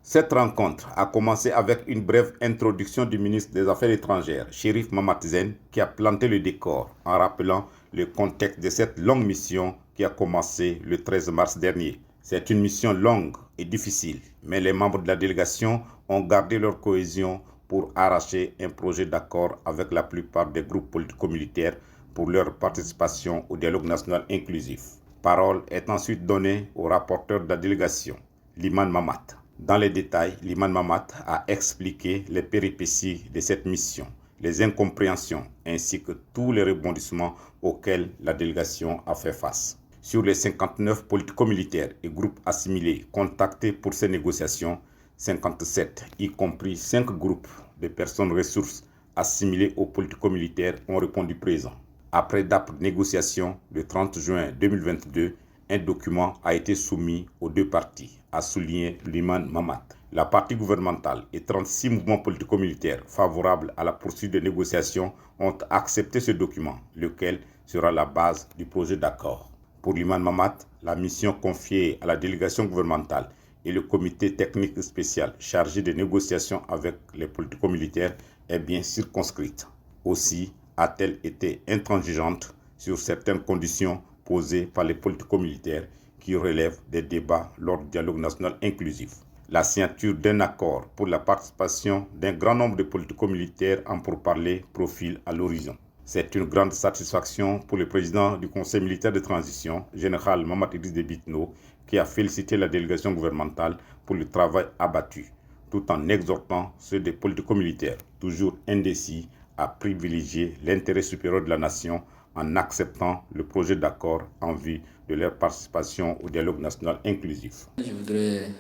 Cette rencontre a commencé avec une brève introduction du ministre des Affaires étrangères, Cherif Mamat Zen, qui a planté le décor en rappelant le contexte de cette longue mission qui a commencé le 13 mars dernier. C'est une mission longue et difficile, mais les membres de la délégation ont gardé leur cohésion pour arracher un projet d'accord avec la plupart des groupes politico-militaires pour leur participation au dialogue national inclusif. Parole est ensuite donnée au rapporteur de la délégation, Liman Mamat. Dans les détails, Liman Mamat a expliqué les péripéties de cette mission, les incompréhensions ainsi que tous les rebondissements auxquels la délégation a fait face. Sur les 59 politico-militaires et groupes assimilés contactés pour ces négociations, 57, y compris 5 groupes de personnes ressources assimilées aux politico-militaires, ont répondu présent. Après d'âpres négociations, le 30 juin 2022, un document a été soumis aux deux parties, a souligné Liman Mamat. La partie gouvernementale et 36 mouvements politico-militaires favorables à la poursuite des négociations ont accepté ce document, lequel sera la base du projet d'accord. Pour Liman Mamat, la mission confiée à la délégation gouvernementale et le comité technique spécial chargé des négociations avec les politico-militaires est bien circonscrite. Aussi a-t-elle été intransigeante sur certaines conditions posées par les politico-militaires qui relèvent des débats lors du dialogue national inclusif. La signature d'un accord pour la participation d'un grand nombre de politico-militaires en pourparlers profile à l'horizon. C'est une grande satisfaction pour le président du Conseil militaire de transition, général Mamat Idriss Déby Itno, qui a félicité la délégation gouvernementale pour le travail abattu, tout en exhortant ceux des politico-militaires, toujours indécis, à privilégier l'intérêt supérieur de la nation en acceptant le projet d'accord en vue de leur participation au dialogue national inclusif. Je voudrais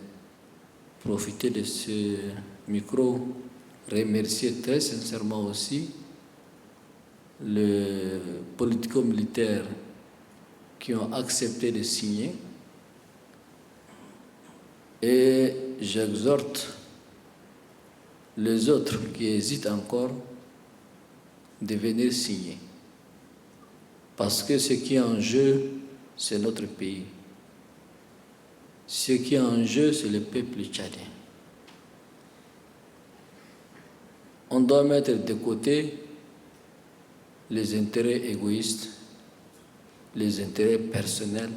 profiter de ce micro, remercier très sincèrement aussi les politico-militaires qui ont accepté de signer, et j'exhorte les autres qui hésitent encore de venir signer. Parce que ce qui est en jeu, c'est notre pays. Ce qui est en jeu, c'est le peuple tchadien. On doit mettre de côté les intérêts égoïstes, les intérêts personnels,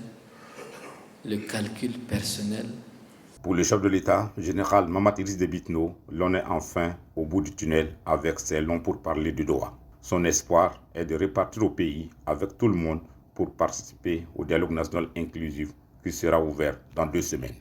le calcul personnel. Pour le chef de l'État, général Mamat Idriss Déby Itno, l'on est enfin au bout du tunnel avec ses longs pourparlers de Doha. Son espoir est de repartir au pays avec tout le monde pour participer au dialogue national inclusif qui sera ouvert dans 2 semaines.